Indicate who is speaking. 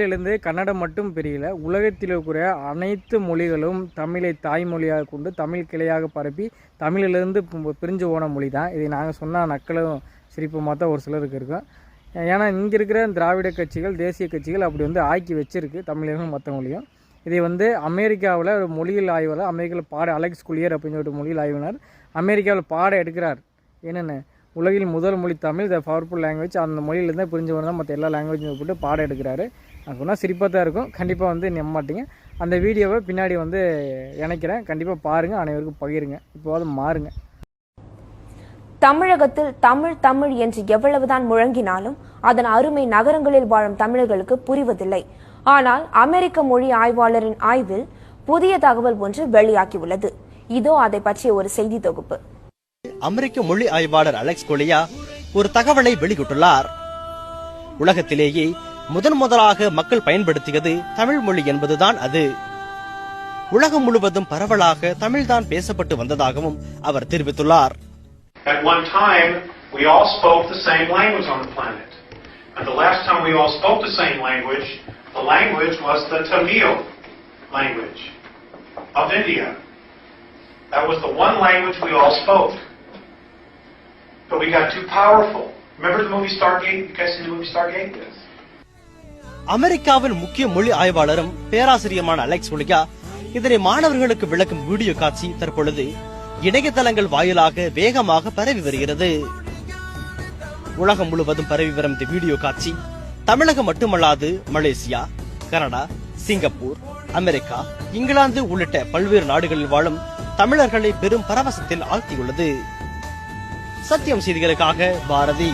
Speaker 1: இருந்து கன்னடம் மட்டும் பிரியல, உலகத்தில் இருக்கிற அனைத்து மொழிகளும் தமிழை தாய்மொழியாக கொண்டு தமிழ் கிளையாக பரப்பி தமிழிலிருந்து பிரிஞ்சு போன மொழி தான். இதை நாங்கள் சொன்னால் நக்கலும் சிரிப்புமாக தான் ஒரு சிலருக்கு இருக்கும். ஏன்னா இங்கே இருக்கிற திராவிட கட்சிகள், தேசிய கட்சிகள் அப்படி ஆக்கி வச்சிருக்கு தமிழர்களும் மற்ற மொழியும். இதை அமெரிக்காவில் ஒரு மொழியில் ஆய்வாளர், அமெரிக்காவில் பாட அலெக்ஸ் குலியர் அப்படின்னு சொல்லிட்டு மொழியில் ஆய்வினர் அமெரிக்காவில் பாடம் எடுக்கிறார். என்னென்ன உலகில் முதல் மொழி தமிழ், த பவர்ஃபுல் லாங்குவேஜ், அந்த மொழியிலேருந்து பிரிஞ்சு வரதான் மற்ற எல்லா லாங்குவேஜும் போட்டு பாடம் எடுக்கிறாரு. நான் சொன்னால் சிரிப்பாக தான் இருக்கும், கண்டிப்பாக நம்ப மாட்டீங்க. அந்த வீடியோவை பின்னாடி இணைக்கிறேன், கண்டிப்பாக பாருங்கள், அனைவருக்கும் பகிருங்க. இப்போது மாறுங்க.
Speaker 2: தமிழகத்தில் தமிழ் தமிழ் என்று எவ்வளவுதான் முழங்கினாலும் அதன் அருமை நகரங்களில் வாழும் தமிழர்களுக்கு புரிவதில்லை. ஆனால் அமெரிக்க மொழி ஆய்வாளரின் ஆய்வில் புதிய தகவல் ஒன்று வெளியாகியுள்ளது. இதோ அதை பற்றிய ஒரு செய்தி தொகுப்பு.
Speaker 3: அமெரிக்க மொழி ஆய்வாளர் அலெக்ஸ் கொலியா ஒரு தகவலை வெளியிட்டுள்ளார். உலகத்திலேயே முதலாக மக்கள் பயன்படுத்தியது தமிழ் மொழி என்பதுதான் அது. உலகம் முழுவதும் பரவலாக தமிழ்தான் பேசப்பட்டு வந்ததாகவும் அவர் தெரிவித்துள்ளார்.
Speaker 4: At one time, we all spoke the same language on the planet. And the last time we all spoke the same language, the language was the Tamil language of India. That was the one language we all spoke. But we got too powerful. Remember the movie Stargate? You guys seen the movie Stargate? Yes.
Speaker 3: அமெரிக்காவின் முக்கிய மொழி ஆய்வாளரும் பேராசிரியருமான Alex கொலியா இதனை மாணவர்களுக்கு விளக்கும் video காட்சி தற்பொழுது இணையதளங்கள் வாயிலாக வேகமாக பரவி வருகிறது. உலகம் முழுவதும் பரவி வரும் இந்த வீடியோ காட்சி தமிழகம் மட்டுமல்லாது Malaysia, Canada, Singapore, America, England உள்ளிட்ட பல்வேறு நாடுகளில் வாழும் தமிழர்களை பெரும் பரவசத்தில் ஆழ்த்தியுள்ளது. சத்தியம் செய்திகளுக்காக பாரதி.